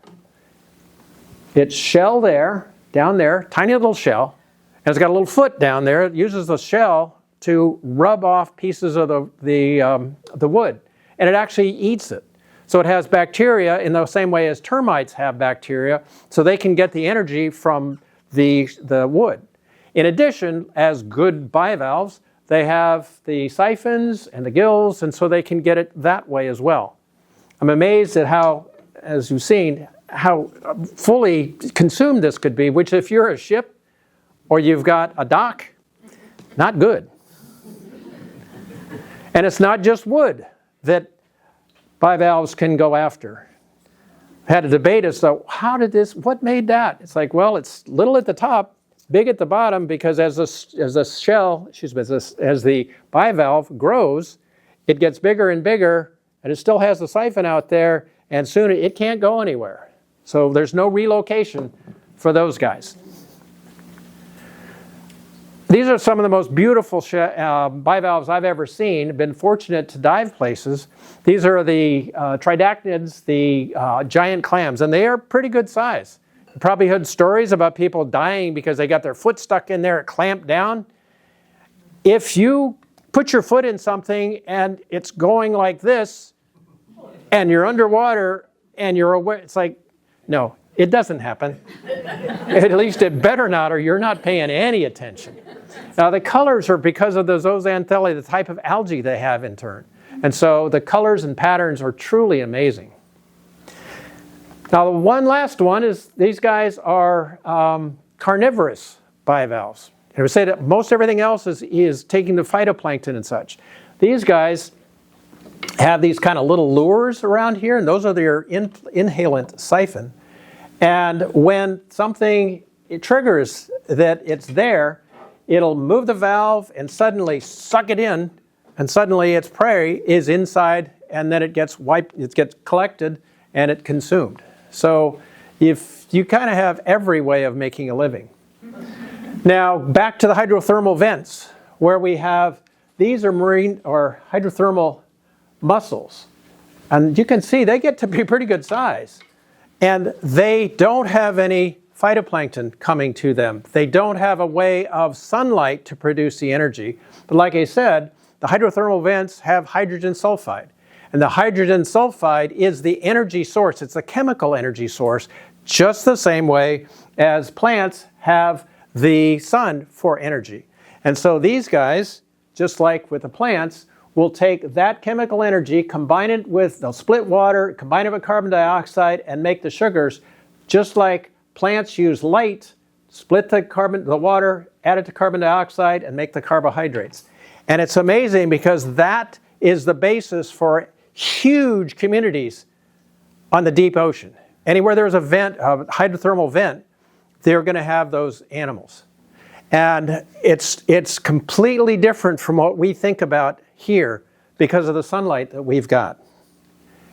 its shell there, down there, tiny little shell. And it's got a little foot down there. It uses the shell to rub off pieces of the wood. And it actually eats it. So it has bacteria in the same way as termites have bacteria, so they can get the energy from the wood. In addition, as good bivalves, they have the siphons and the gills, and so they can get it that way as well. I'm amazed at how, as you've seen, how fully consumed this could be, which if you're a ship or you've got a dock, not good. And it's not just wood that bivalves can go after. I had a debate as to what made that? It's like, well, it's little at the top, big at the bottom, because as the shell, as the bivalve grows, it gets bigger and bigger, and it still has the siphon out there, and soon it can't go anywhere. So there's no relocation for those guys. These are some of the most beautiful bivalves I've ever seen. Been fortunate to dive places. These are the tridactylids, the giant clams, and they are pretty good size. You probably heard stories about people dying because they got their foot stuck in there, it clamped down. If you put your foot in something and it's going like this, and you're underwater and you're aware, it's like, no, it doesn't happen. At least it better not, or you're not paying any attention. Now the colors are because of the zooxanthellae, the type of algae they have in turn. And so the colors and patterns are truly amazing. Now the last one is these guys are carnivorous bivalves. And we say that most everything else is taking the phytoplankton and such. These guys have these kind of little lures around here, and those are their inhalant siphon. And when something triggers that it's there, it'll move the valve and suddenly suck it in, and suddenly its prey is inside, and then it gets collected and it's consumed. So if you kind of have every way of making a living. Now back to the hydrothermal vents, where we have, these are marine or hydrothermal mussels. And you can see they get to be pretty good size. And they don't have any phytoplankton coming to them. They don't have a way of sunlight to produce the energy. But like I said, the hydrothermal vents have hydrogen sulfide. And the hydrogen sulfide is the energy source. It's a chemical energy source, just the same way as plants have the sun for energy. And so these guys, just like with the plants, will take that chemical energy, combine it with, they'll split water, combine it with carbon dioxide, and make the sugars, just like plants use light, split the water, add it to carbon dioxide, and make the carbohydrates. And it's amazing because that is the basis for huge communities on the deep ocean. Anywhere there's a vent, a hydrothermal vent, they're going to have those animals. And it's completely different from what we think about here because of the sunlight that we've got.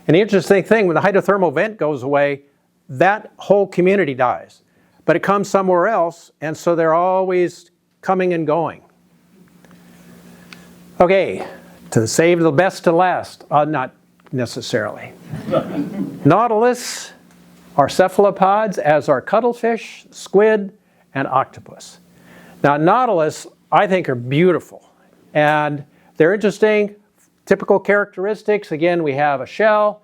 And the interesting thing, when the hydrothermal vent goes away, that whole community dies. But it comes somewhere else, and so they're always coming and going. Okay, to save the best to last, not necessarily. Nautilus are cephalopods, as are cuttlefish, squid, and octopus. Now, nautilus, I think, are beautiful. And they're interesting, typical characteristics. Again, we have a shell.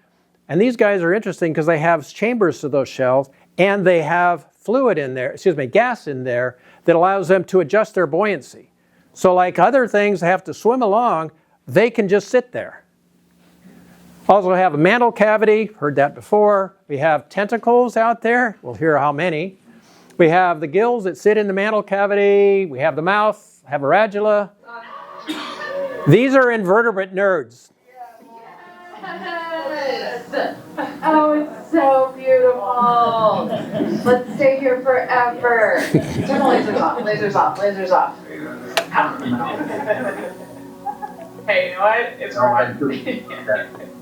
And these guys are interesting because they have chambers to those shells, and they have gas in there that allows them to adjust their buoyancy. So like other things have to swim along, they can just sit there. Also have a mantle cavity, heard that before. We have tentacles out there. We'll hear how many. We have the gills that sit in the mantle cavity. We have the mouth, have a radula. These are invertebrate nerds. Oh, it's so beautiful. Let's stay here forever. Turn the lasers off, lasers off, lasers off. Hey, you know what? It's working.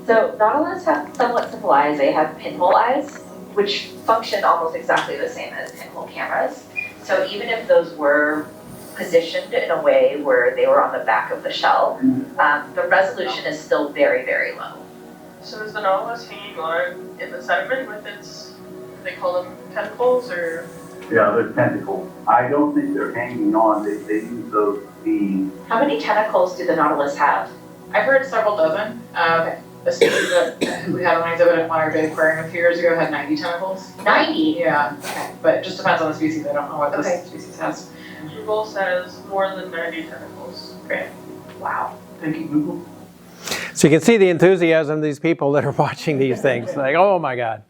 So nautilus have somewhat simple eyes. They have pinhole eyes, which function almost exactly the same as pinhole cameras. So even if those were positioned in a way where they were on the back of the shell, the resolution is still very, very low. So is the nautilus hanging on in the sediment with its, they call them tentacles, or? Yeah, they're tentacles. I don't think they're hanging on. They use those beams. How many tentacles do the nautilus have? I've heard several dozen. Okay. The species that we had on my exhibit at Monterey Bay Aquarium a few years ago had 90 tentacles. 90? Yeah, Okay. but it just depends on the species. I don't know what Okay. this species has. Google says more than 90 tentacles. Great. Wow. Thank you, Google. So you can see the enthusiasm of these people that are watching these things. Like, oh my God.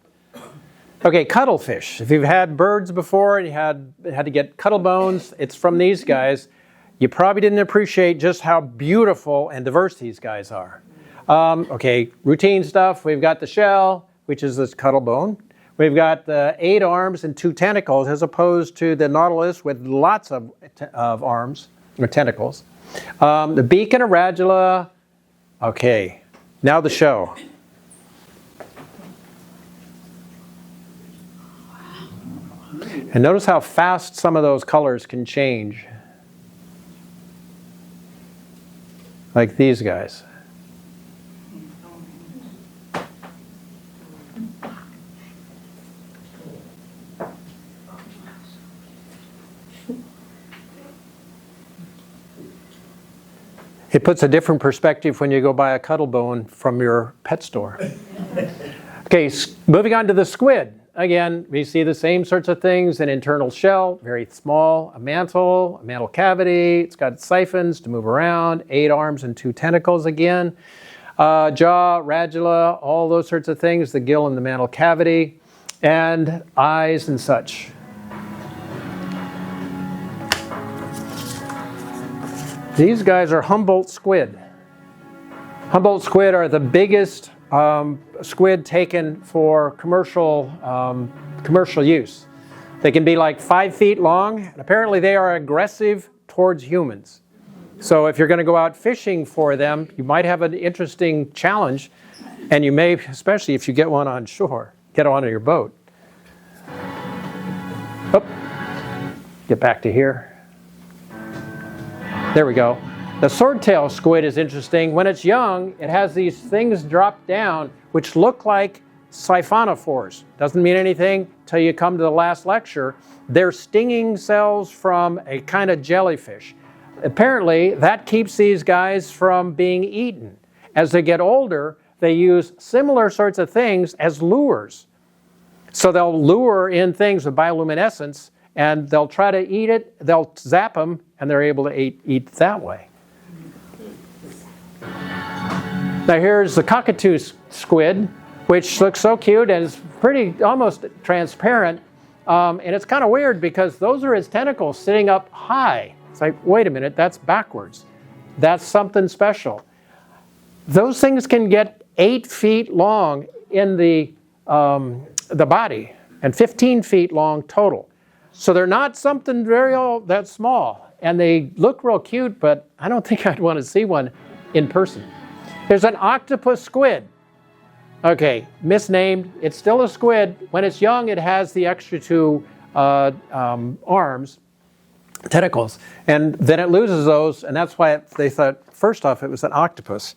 Okay, cuttlefish. If you've had birds before and you had to get cuttle bones, it's from these guys. You probably didn't appreciate just how beautiful and diverse these guys are. Okay, routine stuff. We've got the shell, which is this cuttle bone. We've got the 8 arms and 2 tentacles, as opposed to the nautilus with lots of arms or tentacles. The beak and a radula. Okay, now the show. And notice how fast some of those colors can change. Like these guys. It puts a different perspective when you go buy a cuttle bone from your pet store. Okay, moving on to the squid. Again, we see the same sorts of things: an internal shell, very small, a mantle cavity. It's got siphons to move around, 8 arms and 2 tentacles again. Jaw, radula, all those sorts of things, the gill and the mantle cavity, and eyes and such. These guys are Humboldt squid. Humboldt squid are the biggest squid taken for commercial use. They can be like 5 feet long, and apparently they are aggressive towards humans. So if you're going to go out fishing for them, you might have an interesting challenge, and you may, especially if you get one on shore, get on your boat. Oh, get back to here. There we go. The swordtail squid is interesting. When it's young, it has these things drop down which look like siphonophores. Doesn't mean anything till you come to the last lecture. They're stinging cells from a kind of jellyfish. Apparently, that keeps these guys from being eaten. As they get older, they use similar sorts of things as lures. So they'll lure in things with bioluminescence, and they'll try to eat it, they'll zap them, and they're able to eat that way. Now here's the cockatoo squid, which looks so cute and is pretty almost transparent. And it's kind of weird because those are its tentacles sitting up high. It's like, wait a minute, that's backwards. That's something special. Those things can get 8 feet long in the body and 15 feet long total. So they're not something that small. And they look real cute, but I don't think I'd want to see one in person. There's an octopus squid. Okay, misnamed. It's still a squid. When it's young, it has the extra 2 arms, tentacles, and then it loses those, and that's why they thought, first off, it was an octopus.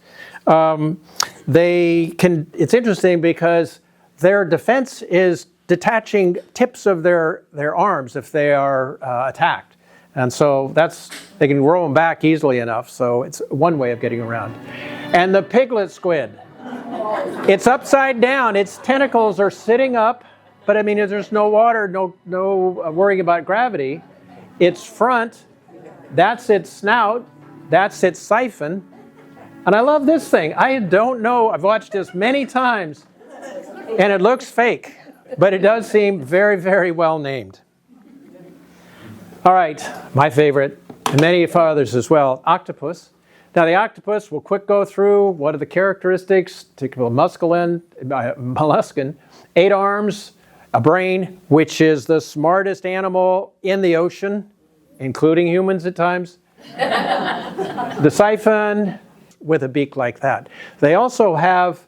It's interesting because their defense is detaching tips of their arms if they are attacked. And so they can roll them back easily enough, so it's one way of getting around. And the piglet squid. It's upside down. Its tentacles are sitting up, but I mean, there's no water, no worrying about gravity. Its front, that's its snout, that's its siphon. And I love this thing. I don't know, I've watched this many times, and it looks fake, but it does seem very, very well named. All right, my favorite, and many of others as well, octopus. Now the octopus, we'll quick go through what are the characteristics. Typical molluscan, 8 arms, a brain, which is the smartest animal in the ocean, including humans at times. The siphon with a beak like that. They also have,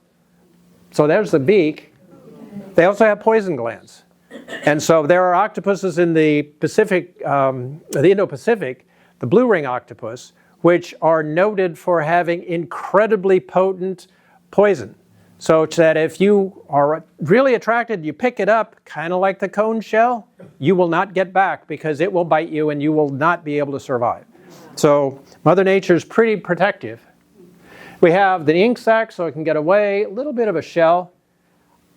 so there's the beak, they also have poison glands. And so there are octopuses in the Pacific, the Indo-Pacific, the blue ring octopus, which are noted for having incredibly potent poison. So that if you are really attracted, you pick it up, kind of like the cone shell, you will not get back because it will bite you and you will not be able to survive. So Mother Nature is pretty protective. We have the ink sac, so it can get away, a little bit of a shell.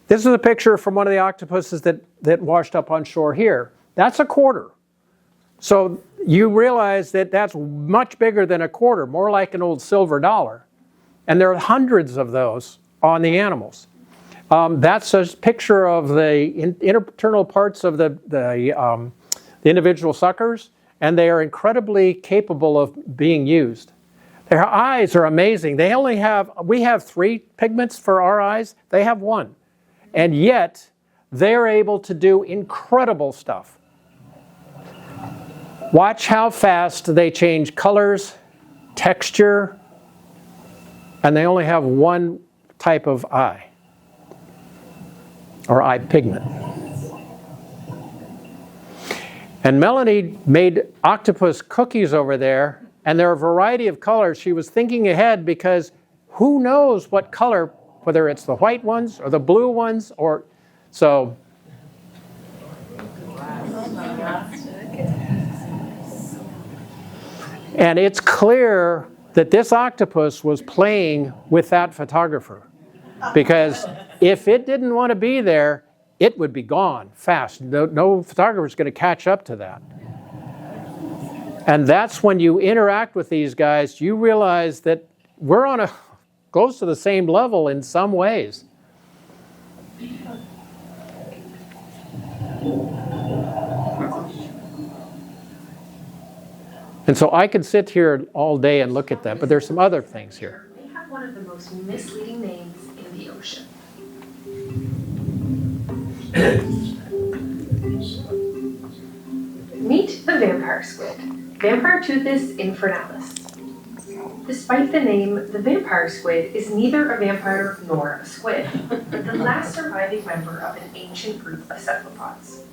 This is a picture from one of the octopuses that washed up on shore here. That's a quarter. So you realize that that's much bigger than a quarter, more like an old silver dollar. And there are hundreds of those on the animals. That's a picture of the internal parts of the individual suckers, and they are incredibly capable of being used. Their eyes are amazing. We have 3 pigments for our eyes. They have 1. And yet, they're able to do incredible stuff. Watch how fast they change colors, texture, and they only have 1 type of eye, or eye pigment. And Melanie made octopus cookies over there, and there are a variety of colors. She was thinking ahead because who knows what color, whether it's the white ones or the blue ones, or so. And it's clear that this octopus was playing with that photographer, because if it didn't want to be there, it would be gone fast. No photographer is going to catch up to that. And that's when you interact with these guys, you realize that we're on a close to the same level in some ways. And so I could sit here all day and look at that, but there's some other things here. They have one of the most misleading names in the ocean. Meet the vampire squid, Vampiroteuthis infernalis. Despite the name, the vampire squid is neither a vampire nor a squid, but the last surviving member of an ancient group of cephalopods.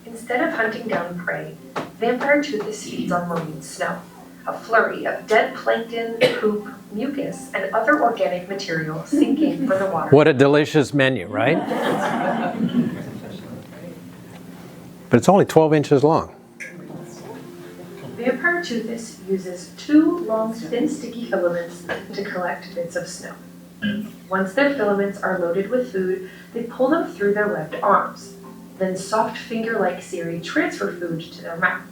Instead of hunting down prey, Vampiroteuthis feeds on marine snow, a flurry of dead plankton, poop, mucus, and other organic material sinking for the water. What a delicious menu, right? But it's only 12 inches long. Vampiroteuthis uses 2 long, thin, sticky filaments to collect bits of snow. Once their filaments are loaded with food, they pull them through their webbed arms. Then soft finger-like cirri transfer food to their mouth.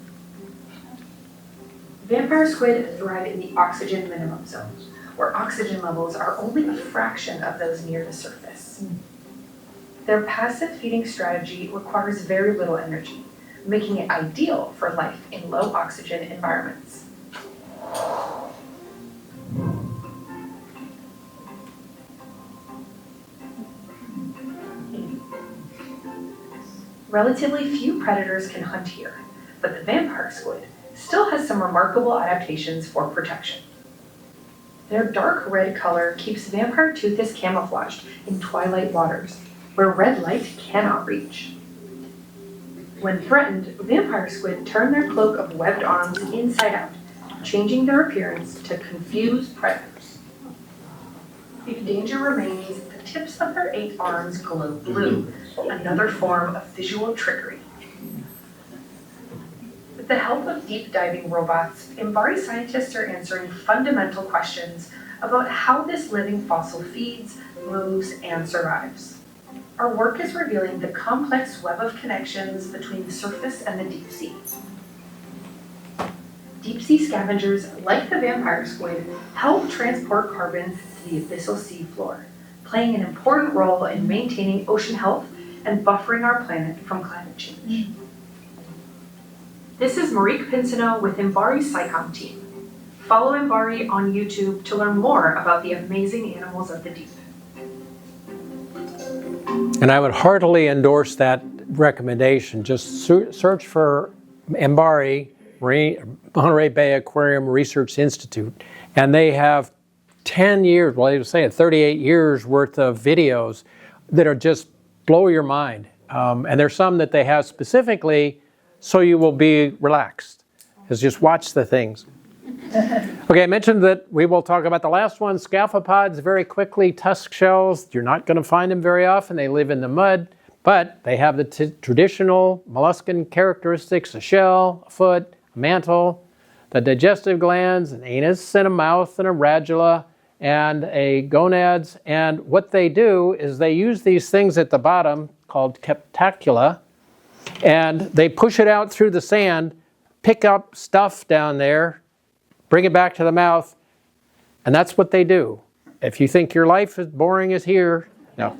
Vampire squid thrive in the oxygen minimum zone, where oxygen levels are only a fraction of those near the surface. Their passive feeding strategy requires very little energy, making it ideal for life in low oxygen environments. Relatively few predators can hunt here, but the vampire squid still has some remarkable adaptations for protection. Their dark red color keeps Vampiroteuthis camouflaged in twilight waters, where red light cannot reach. When threatened, vampire squid turn their cloak of webbed arms inside out, changing their appearance to confuse predators. If danger remains, the tips of their 8 arms glow blue, another form of visual trickery. With the help of deep diving robots, MBARI scientists are answering fundamental questions about how this living fossil feeds, moves, and survives. Our work is revealing the complex web of connections between the surface and the deep sea. Deep sea scavengers, like the vampire squid, help transport carbon to the abyssal sea floor, playing an important role in maintaining ocean health and buffering our planet from climate change. This is Marique Pinsino with MBARI's SciComm team. Follow MBARI on YouTube to learn more about the amazing animals of the deep. And I would heartily endorse that recommendation. Just search for MBARI, Monterey Bay Aquarium Research Institute, and they have 10 years, well, I would say 38 years worth of videos that are just blow your mind. And there's some that they have specifically so you will be relaxed, is just watch the things. Okay, I mentioned that we will talk about the last one, scaphalopods, very quickly, tusk shells. You're not going to find them very often. They live in the mud, but they have the traditional molluscan characteristics, a shell, a foot, a mantle, the digestive glands, an anus and a mouth and a radula and a gonads. And what they do is they use these things at the bottom called captacula, and they push it out through the sand, pick up stuff down there, bring it back to the mouth, And that's what they do. If you think your life is boring as here, no.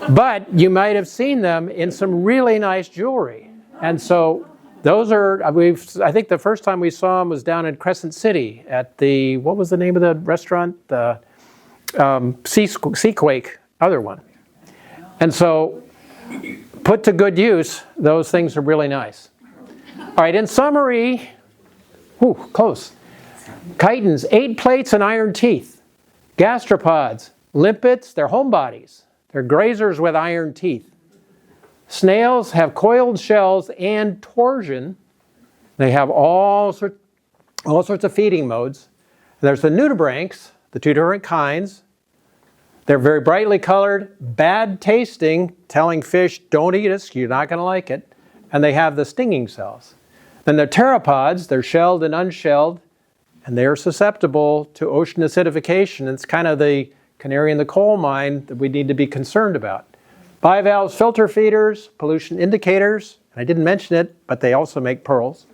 But you might have seen them in some really nice jewelry. And so those are, I think the first time we saw them was down in Crescent City at the, what was the name of the restaurant? The Seaquake, other one. And so put to good use, those things are really nice. All right, in summary, close. Chitons, 8 plates and iron teeth. Gastropods, limpets, they're homebodies. They're grazers with iron teeth. Snails have coiled shells and torsion. They have all sorts of feeding modes. There's the nudibranchs, the 2 different kinds. They're very brightly colored, bad tasting, telling fish, don't eat us, you're not going to like it. And they have the stinging cells. Then the pteropods, they're shelled and unshelled, and they're susceptible to ocean acidification. It's kind of the canary in the coal mine that we need to be concerned about. Bivalves, filter feeders, pollution indicators. I didn't mention it, but they also make pearls.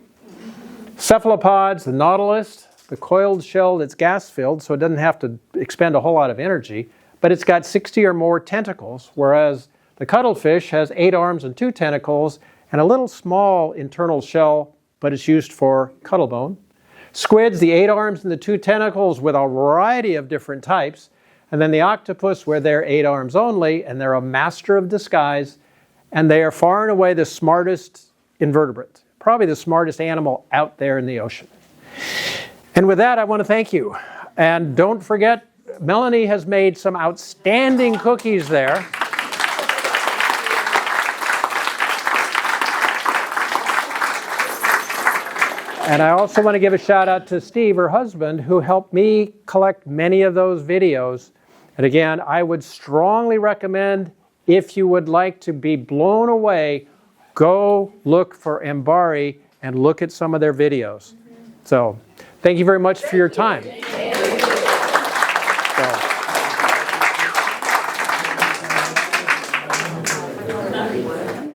Cephalopods, the nautilus, the coiled shell that's gas-filled, so it doesn't have to expend a whole lot of energy, but it's got 60 or more tentacles, whereas the cuttlefish has 8 arms and 2 tentacles and a little small internal shell, but it's used for cuttlebone. Squids, the 8 arms and the 2 tentacles with a variety of different types. And then the octopus, where they're 8 arms only, and they're a master of disguise, and they are far and away the smartest invertebrate, probably the smartest animal out there in the ocean. And with that, I want to thank you. And don't forget, Melanie has made some outstanding cookies there. And I also want to give a shout out to Steve, her husband, who helped me collect many of those videos. And again, I would strongly recommend, if you would like to be blown away, go look for MBARI and look at some of their videos. So, thank you very much for your time.